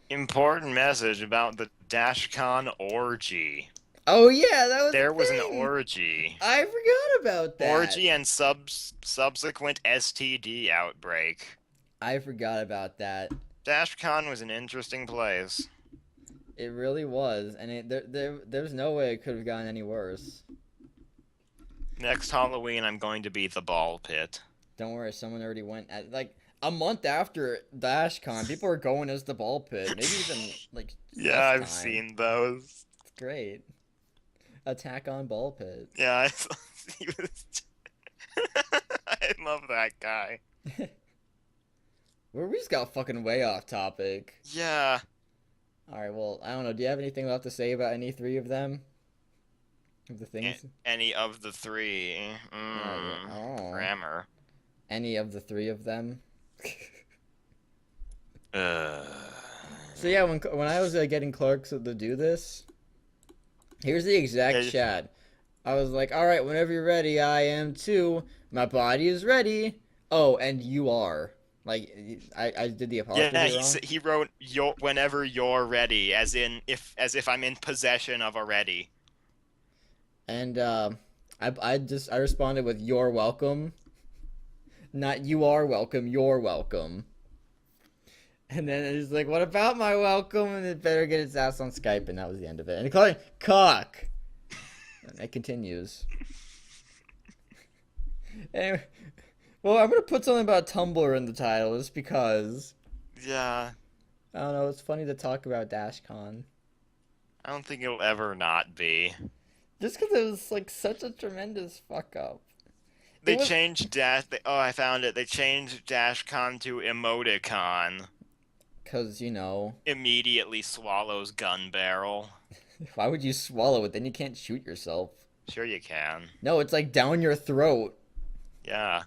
Important message about the DashCon orgy. Oh yeah, that was There a was an thing. orgy. I forgot about that. Orgy and subsequent STD outbreak. I forgot about that. DashCon was an interesting place. It really was, and there's no way it could have gotten any worse. Next Halloween, I'm going to be the ball pit. Don't worry, someone already went at like a month after DashCon. People were going as the ball pit. Maybe even like Yeah, less I've time. seen those. It's great. Attack on ball pit. Yeah, he was... I love that guy. We just got fucking way off topic. Yeah. All right, well, I don't know. Do you have anything left to say about any three of them? Of the things? Any of the three. Oh. Grammar. Any of the three of them? Uh. So yeah, when I was getting clerks to do this, here's the exact chat. I was like, all right, whenever you're ready, I am too. My body is ready. Oh, and you are. Like, I did the apostrophe wrong. He wrote whenever you're ready, as if I'm in possession of a ready. And I responded with you're welcome. Not you are welcome, you're welcome. And then he's like, what about my welcome? And it better get its ass on Skype, and that was the end of it. And he called it cock. And it continues. Anyway, well, I'm gonna put something about Tumblr in the title just because. Yeah. I don't know, it's funny to talk about DashCon. I don't think it'll ever not be. Just because it was like such a tremendous fuck up. They changed oh, I found it. They changed DashCon to Emoticon. Because, you know. Immediately swallows gun barrel. Why would you swallow it? Then you can't shoot yourself. Sure you can. No, it's like down your throat. Yeah.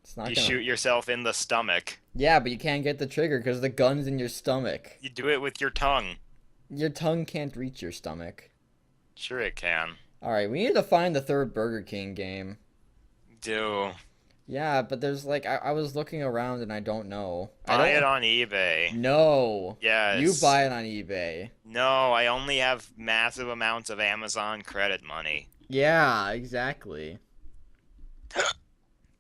It's not you gonna... shoot yourself in the stomach. Yeah, but you can't get the trigger because the gun's in your stomach. You do it with your tongue. Your tongue can't reach your stomach. Sure it can. Alright, we need to find the third Burger King game. Do. Yeah, but there's like, I was looking around and I don't know. Buy it on eBay. No. Yes. You buy it on eBay. No, I only have massive amounts of Amazon credit money. Yeah, exactly.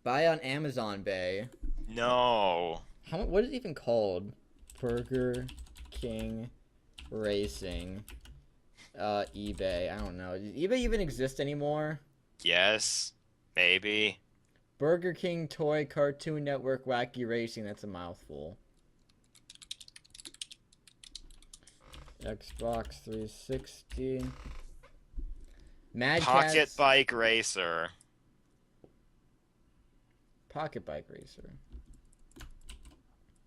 Buy on Amazon Bay. No. What is it even called? Burger King Racing. eBay. I don't know. Does eBay even exist anymore? Yes. Maybe. Burger King Toy Cartoon Network Wacky Racing. That's a mouthful. Xbox 360. Mad Pocket Catz... Bike Racer. Pocket Bike Racer.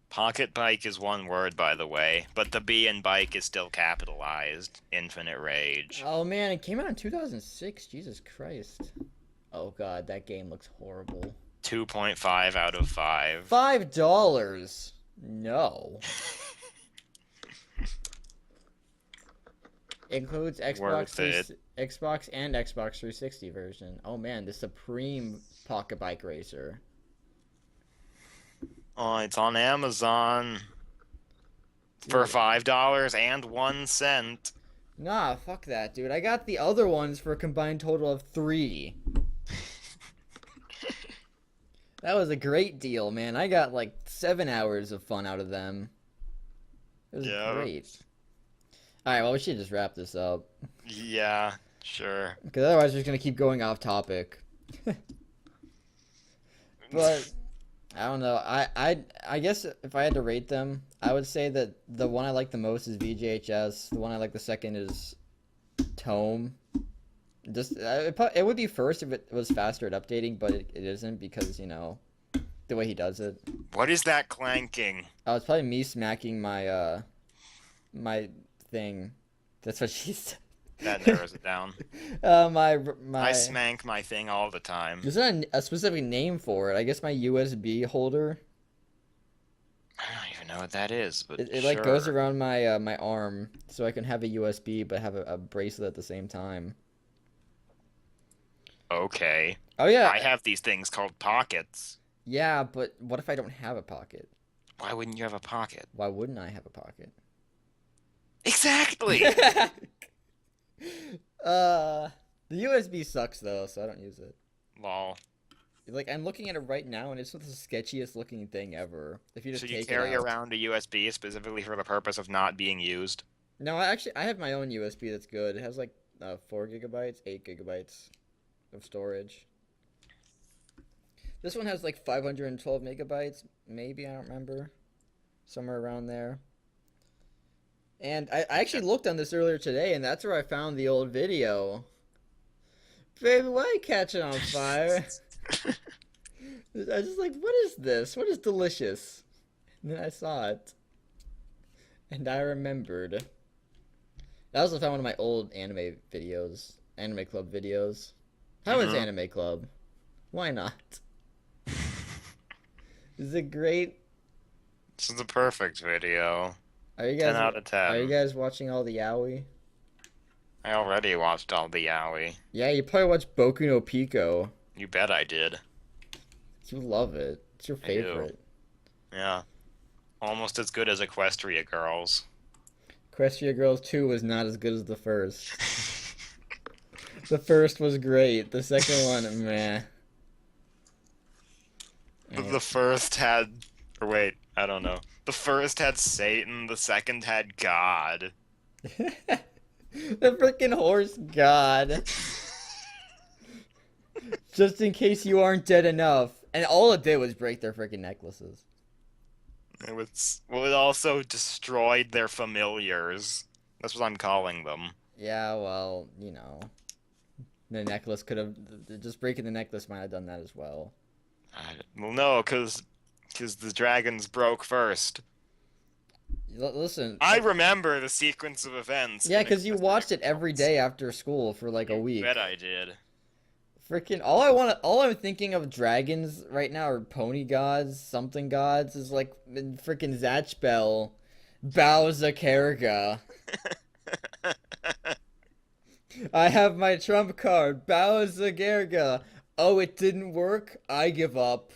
Pocket Bike is one word, by the way, but the B in bike is still capitalized. Infinite Rage. Oh man, it came out in 2006. Jesus Christ. Oh god, that game looks horrible. 2.5 out of 5. $5? No. Includes Xbox and Xbox 360 version. Oh man, the Supreme Pocket Bike Racer. Oh, it's on Amazon. Dude. For $5.01. Nah, fuck that, dude. I got the other ones for a combined total of $3. That was a great deal, man. I got like 7 hours of fun out of them. It was great. Alright, well, we should just wrap this up. Yeah, sure. Because otherwise we're just going to keep going off topic. But, I don't know. I guess if I had to rate them, I would say that the one I like the most is VGHS. The one I like the second is TOME. Just it would be first if it was faster at updating, but it isn't because, you know, the way he does it. What is that clanking? Oh, it's probably me smacking my my thing. That's what she said. That narrows it down. My I my. smank my thing all the time. There's not a specific name for it. I guess my USB holder. I don't even know what that is, but It like goes sure. around my my arm, so I can have a USB but have a bracelet at the same time. Okay. Oh yeah, I have these things called pockets. yeah. But what if I don't have a pocket? Why wouldn't you have a pocket? Why wouldn't I have a pocket? Exactly! uh, the USB sucks though, so I don't use it. Lol. Like I'm looking at it right now, and it's the sketchiest looking thing ever. If you just So you take it carry out. around a USB specifically for the purpose of not being used? No, I have my own USB that's good. It has like 4 GB, 8 GB of storage. This one has like 512 megabytes, maybe, I don't remember. Somewhere around there. And I actually looked on this earlier today, and that's where I found the old video. Baby, why are you catching on fire? I was just like, what is this? What is delicious? And then I saw it. And I remembered. I also found one of my old anime videos. Anime Club videos. How is Anime Club? Why not? Is it great? This is the perfect video. Are you 10 guys out of are you 10. guys watching all the yaoi? I already watched all the yaoi. Yeah, you probably watched Boku no Pico. You bet I did. You love it. It's your I do. favorite. Yeah. Almost as good as Equestria Girls. Equestria Girls 2 was not as good as the first. The first was great. The second one, meh. The first had... Or wait, I don't know. The first had Satan, the second had God. The freaking horse god. Just in case you aren't dead enough. And all it did was break their freaking necklaces. It also destroyed their familiars. That's what I'm calling them. Yeah, well, you know. The necklace could have... Just breaking the necklace might have done that as well. Well, no, because the dragons broke first. Listen. I remember the sequence of events. Yeah, because you watched it every day after school for like a week. Bet I did. Freaking all I'm thinking of dragons right now are pony gods, something gods is like freaking Zatchbell, Bowser Karga. I have my trump card, Bowser Karga. Oh, it didn't work. I give up.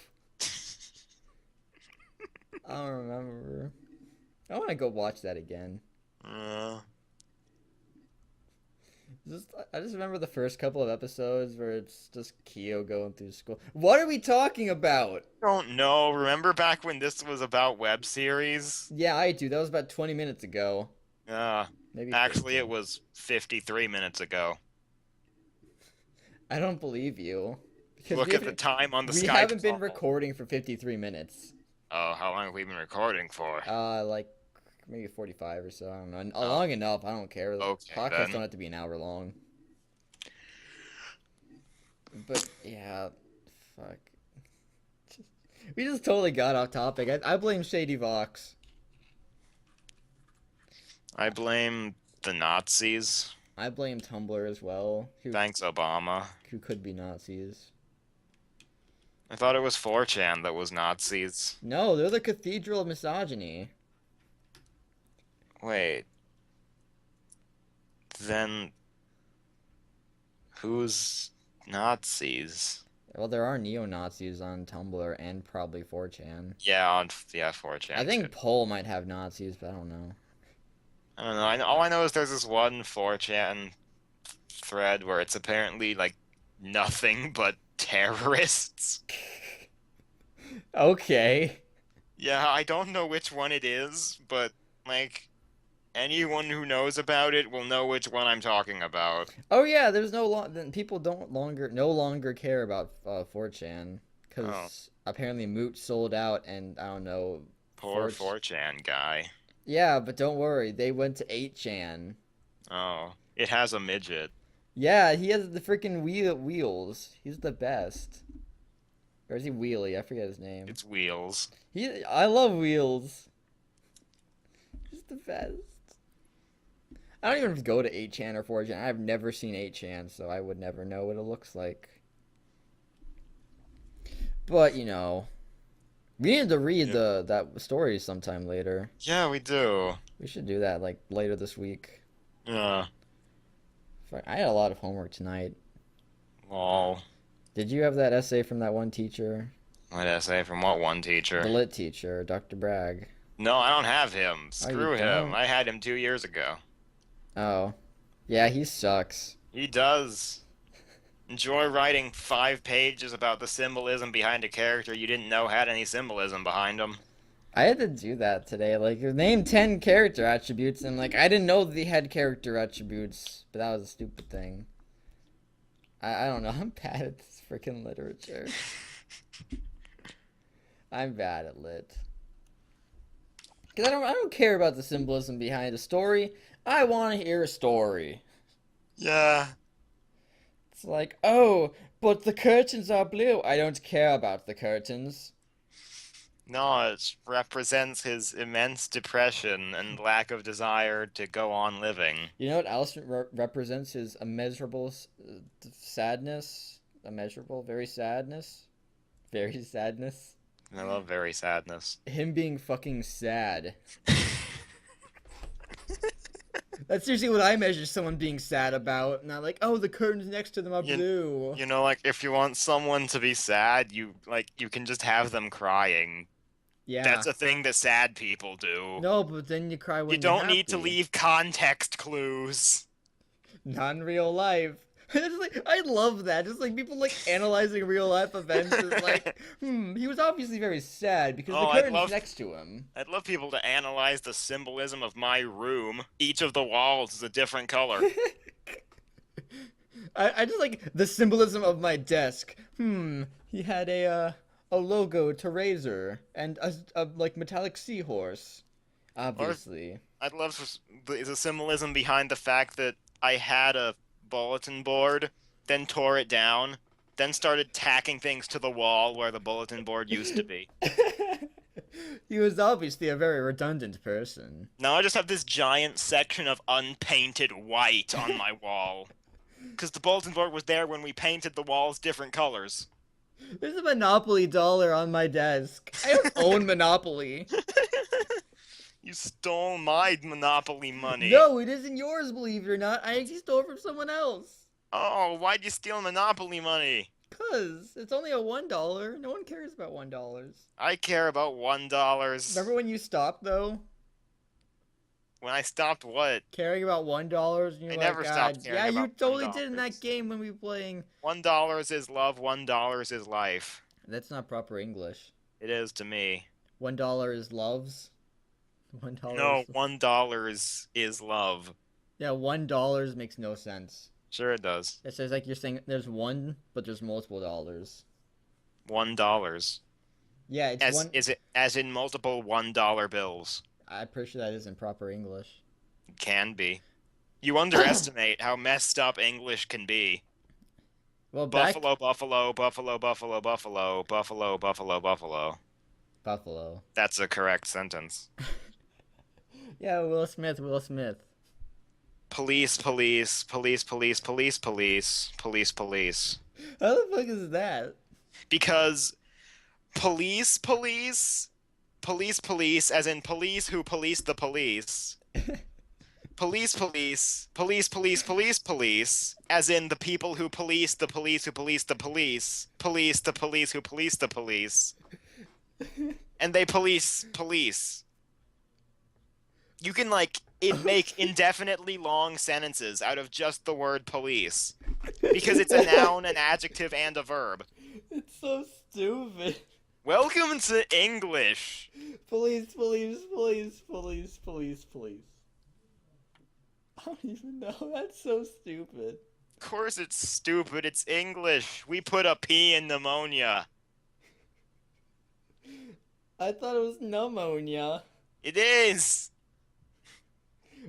I don't remember. I want to go watch that again. I just remember the first couple of episodes where it's just Kyo going through school. What are we talking about? Don't know. Remember back when this was about web series? Yeah, I do. That was about 20 minutes ago. Maybe actually, it was 53 minutes ago. I don't believe you. Look at the time on the Skype. We haven't been recording for 53 minutes. Oh, how long have we been recording for? Like maybe 45 or so. I don't know. Long enough. I don't care. Okay, Podcasts don't have to be an hour long. But yeah, fuck. We just totally got off topic. I blame Shady Vox. I blame the Nazis. I blame Tumblr as well. Thanks, Obama. Who could be Nazis. I thought it was 4chan that was Nazis. No, they're the cathedral of misogyny. Wait. Then... who's Nazis? Well, there are neo-Nazis on Tumblr and probably 4chan. Yeah, 4chan. I think Poll might have Nazis, but I don't know. I don't know. All I know is there's this one 4chan thread where it's apparently, like, nothing but terrorists. Okay. Yeah, I don't know which one it is, but, like, anyone who knows about it will know which one I'm talking about. Oh yeah, there's people no longer care about 4chan because apparently Moot sold out, and I don't know. Poor 4chan guy. Yeah, but don't worry, they went to 8chan. Oh, it has a midget. Yeah, he has the freaking wheels. He's the best. Or is he Wheelie? I forget his name. It's Wheels. I love Wheels. He's the best. I don't even go to 8chan or 4chan. I've never seen 8chan, so I would never know what it looks like. But, we need to read Yeah. that story sometime later. Yeah, we do. We should do that, like, later this week. Yeah. I had a lot of homework tonight. Lol. Did you have that essay from that one teacher? What essay from what one The teacher? lit teacher, Dr. Bragg. No, I don't have him. Oh, you Screw him. don't? I had him 2 years ago. Oh. Yeah, he sucks. He does. Enjoy writing 5 pages about the symbolism behind a character you didn't know had any symbolism behind him. I had to do that today. Like, name 10 character attributes, and, like, I didn't know they had character attributes, but that was a stupid thing. I don't know. I'm bad at this freaking literature. I'm bad at lit. Because I don't care about the symbolism behind a story. I want to hear a story. Yeah. It's like, oh, but the curtains are blue. I don't care about the curtains. No, it represents his immense depression and lack of desire to go on living. You know what else represents his immeasurable sadness? Immeasurable, very sadness? Very sadness? I love very sadness. Him being fucking sad. That's usually what I measure someone being sad about. Not like, oh, the curtains next to them are blue. You know, like if you want someone to be sad, you can just have them crying. Yeah. That's a thing that sad people do. No, but then you cry when You don't you're need to happy. leave context clues. Not in real life. It's like, I love that. Just like people like analyzing real life events is like, he was obviously very sad because the curtain's next to him. I'd love people to analyze the symbolism of my room. Each of the walls is a different color. I just like the symbolism of my desk. He had a logo to Razor and a like metallic seahorse. Obviously. I'd love the symbolism behind the fact that I had a bulletin board, then tore it down, then started tacking things to the wall where the bulletin board used to be. He was obviously a very redundant person. Now I just have this giant section of unpainted white on my wall. Because the bulletin board was there when we painted the walls different colors. There's a Monopoly dollar on my desk. I don't own Monopoly. You stole my Monopoly money. No, it isn't yours, believe it or not. I actually stole it from someone else. Oh, why'd you steal Monopoly money? 'Cause it's only a $1. No one cares about $1. I care about $1. Remember when you stopped, though? When I stopped what? Caring about $1? And you're I like, never stopped caring yeah, you about totally did in $1. that game when we were playing. $1 is love, $1 is life. That's not proper English. It is to me. $1 is loves. $1. No, $1 is love. Yeah, $1 makes no sense. Sure it does. It says like you're saying there's one, but there's multiple dollars. $1. Yeah, it's one. Is it as in multiple $1 bills? I'm pretty sure that isn't proper English. It can be. You underestimate how messed up English can be. Well, Buffalo, buffalo, buffalo, buffalo, buffalo, buffalo, buffalo, buffalo. Buffalo. That's a correct sentence. Yeah, Will Smith. Police, police, police, police, police, police, police, police. How the fuck is that? Because police, police, police, police, as in police who police the police. Police, police, police, police, police, police, as in the people who police the police who police the police, police the police who police the police. And they police police. You can, like, make indefinitely long sentences out of just the word police. Because it's a noun, an adjective, and a verb. It's so stupid. Welcome to English. Police, police, police, police, police, police. I don't even know. That's so stupid. Of course it's stupid. It's English. We put a P in pneumonia. I thought it was pneumonia. It is.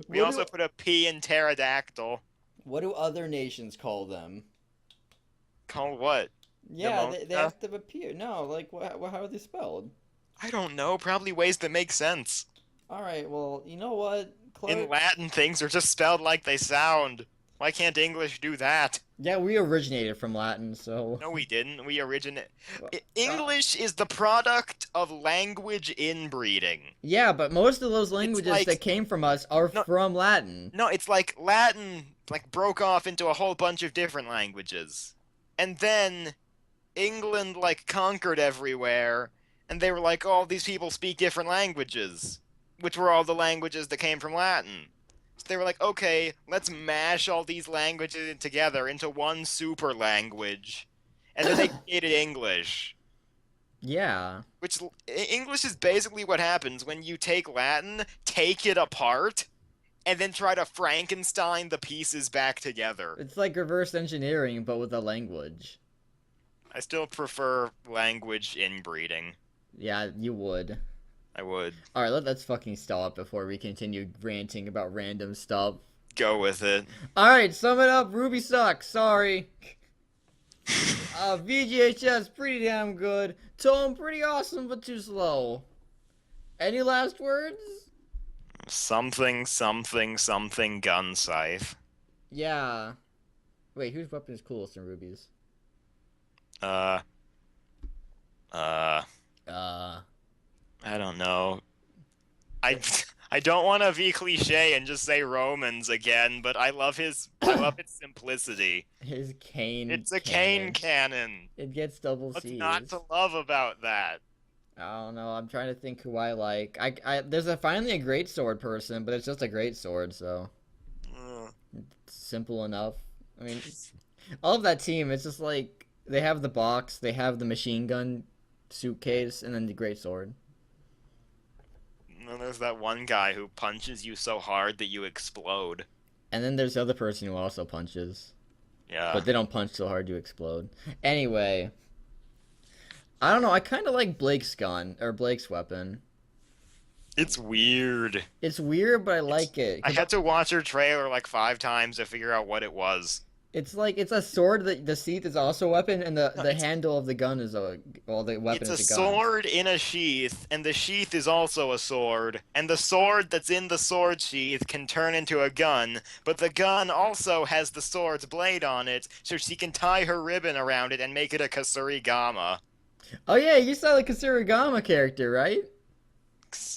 We also put a P in pterodactyl. What do other nations call them? Called what? Yeah, they have to appear. No, like, how are they spelled? I don't know. Probably ways that make sense. Alright, well, you know what? In Clark. Latin, things are just spelled like they sound. Why can't English do that? Yeah, we originated from Latin, so. No, we didn't. We originate. Well, English is the product of language inbreeding. yeah, but most of those It's languages like that came from us are no, from Latin. no. It's like Latin like broke off into a whole bunch of different languages, and then England like conquered everywhere, and they were like, "Oh, these people speak different languages," which were all the languages that came from Latin. So they were like, "Okay, let's mash all these languages together into one super language," and then they created English. Yeah. Which English is basically what happens when you take Latin, take it apart, and then try to Frankenstein the pieces back together. It's like reverse engineering, but with a language. I still prefer language inbreeding. Yeah, you would. I would Alright, let's fucking stop before we continue ranting about random stuff. go with it. Alright, sum it up. RWBY sucks. Sorry. VGHS, pretty damn good. TOME, pretty awesome, but too slow. Any last words? Something, something, something gun scythe. Yeah. Wait, whose weapon is coolest in Ruby's? Uh, uh, Uh, I don't know. I I don't want to be cliche and just say Romans again, but I love its simplicity. his cane. It's a cannon. cane cannon. It gets double What's C's. not to love about that? I don't know. I'm trying to think who I like. There's finally a great sword person, but it's just a great sword, so Uh, it's simple enough. I mean, all of that team, it's just like they have the box, they have the machine gun suitcase, and then the great sword. and then there's that one guy who punches you so hard that you explode. And then there's the other person who also punches, Yeah. but they don't punch so hard to explode. Anyway, I don't know. I kind of like Blake's gun or Blake's weapon. It's weird. It's weird, but I like it. I had to watch her trailer like 5 times to figure out what it was. It's like it's a sword that the sheath is also a weapon, and the No, handle of the gun is the weapon It's a is a gun. sword in a sheath, and the sheath is also a sword, and the sword that's in the sword sheath can turn into a gun, but the gun also has the sword's blade on it, so she can tie her ribbon around it and make it a Kasurigama. Oh yeah, you saw the Kasurigama character, right?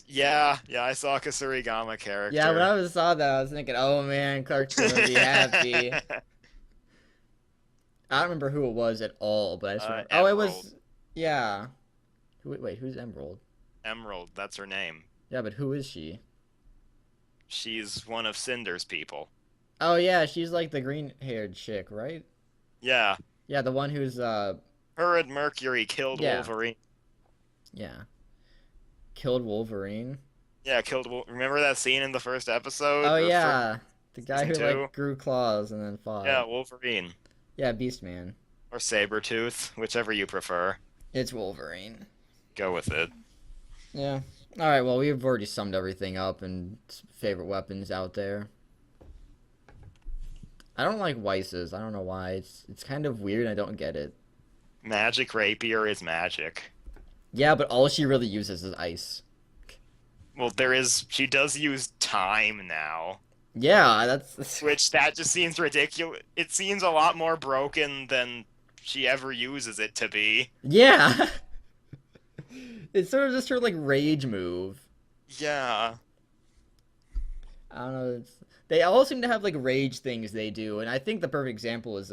Yeah, I saw a Kasurigama character. Yeah, when I saw that, I was thinking, oh man, Clark's gonna be happy. I don't remember who it was at all, but I just remember. Oh, it was. Emerald. Yeah. Wait, who's Emerald? Emerald, that's her name. Yeah, but who is she? She's one of Cinder's people. Oh yeah, she's like the green-haired chick, right? Yeah, Yeah, the one who's her and Mercury killed Yeah. Wolverine. yeah, killed Wolverine. Yeah, remember that scene in the first episode? Oh Or yeah, the guy who season 2? like grew claws and then fought. Yeah, Wolverine. Yeah, Beastman. Or Sabretooth, whichever you prefer. It's Wolverine. Go with it. Yeah. All right. Well, we've already summed everything up and favorite weapons out there. I don't like Weiss's. I don't know why. It's kind of weird. I don't get it. Magic Rapier is magic. Yeah, but all she really uses is ice. Well, she does use time now. Yeah, that's Which, that just seems ridiculous. It seems a lot more broken than she ever uses it to be. yeah. It's sort of just her like rage move. Yeah. I don't know. They all seem to have like rage things they do, and I think the perfect example is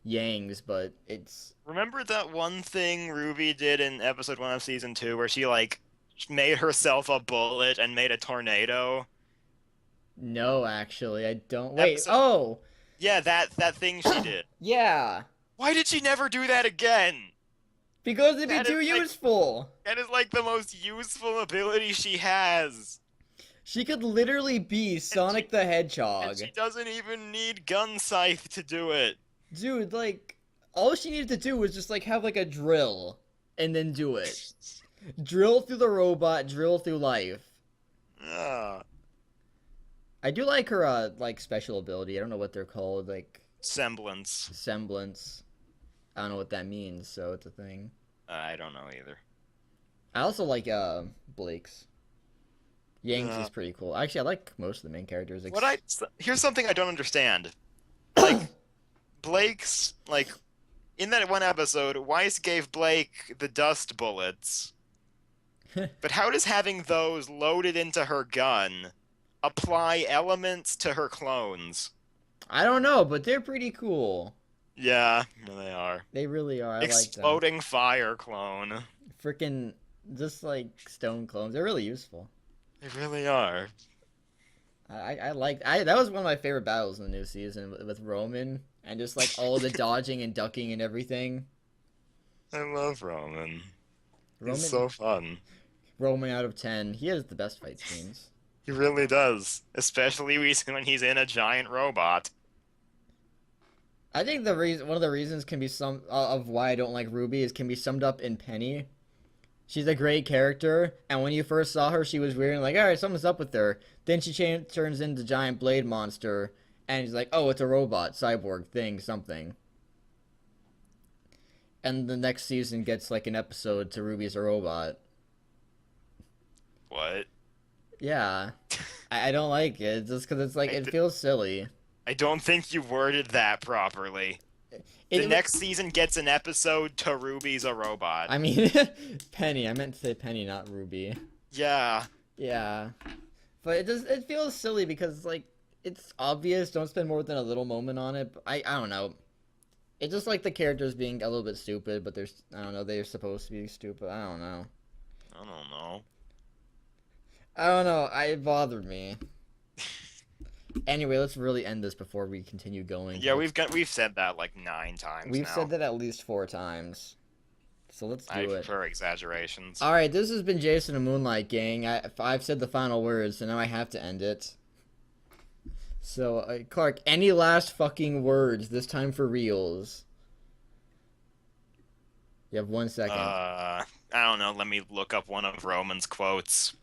Yang's, but it's Remember that one thing RWBY did in episode 1 of season 2 where she, like, made herself a bullet and made a tornado? no, actually, I don't. Wait, Episode- oh, Yeah, that thing she did. yeah, Why did she never do that again? because it'd be That too is, like- useful. That is, like, the most useful ability she has. She could literally be Sonic the Hedgehog. And she doesn't even need Gun Scythe to do it. Dude, like, all she needed to do was just, like, have, like, a drill, and then do it. Drill through the robot, drill through life. Ah, I do like her, like, special ability. I don't know what they're called, like, semblance. semblance. I don't know what that means, so it's a thing. I don't know either. I also like, Blake's. Yang's Uh, is pretty cool. Actually, I like most of the main characters. here's something I don't understand. Like Blake's like in that one episode, Weiss gave Blake the dust bullets. But how does having those loaded into her gun apply elements to her clones? I don't know, but they're pretty cool. Yeah, they are. They really are. I like them. Exploding fire clone. Freaking just like stone clones. They're really useful. They really are. I like that was one of my favorite battles in the new season with Roman and just like all the dodging and ducking and everything. I love Roman. Roman He's so fun. Roman out of 10. He has the best fight scenes. He really does. Especially when he's in a giant robot. I think one of the reasons can be some of why I don't like Ruby is can be summed up in Penny. She's a great character, and when you first saw her, she was weird and like, all right, something's up with her. Then she turns into giant blade monster, and he's like, oh, it's a robot, cyborg thing, something. And the next season gets like an episode to Ruby's a robot. What? Yeah, I don't like it just because it's like it feels silly. I don't think you worded that properly. The next season gets an episode to Ruby's a robot. I mean, Penny. I meant to say Penny, not Ruby. Yeah. Yeah, but it feels silly because like it's obvious. Don't spend more than a little moment on it. But I don't know. It's just like the characters being a little bit stupid, but I don't know. They're supposed to be stupid. I don't know. I don't know. I don't know. It bothered me. Anyway, let's really end this before we continue going. Yeah, we've said that like 9 times We've now. said that at least 4 times. So let's do I it. prefer exaggerations. All right, this has been Jason and MoonLightGang. I've said the final words, so now I have to end it. So, Clark, any last fucking words? This time for reals. You have 1 second. I don't know. Let me look up one of Roman's quotes.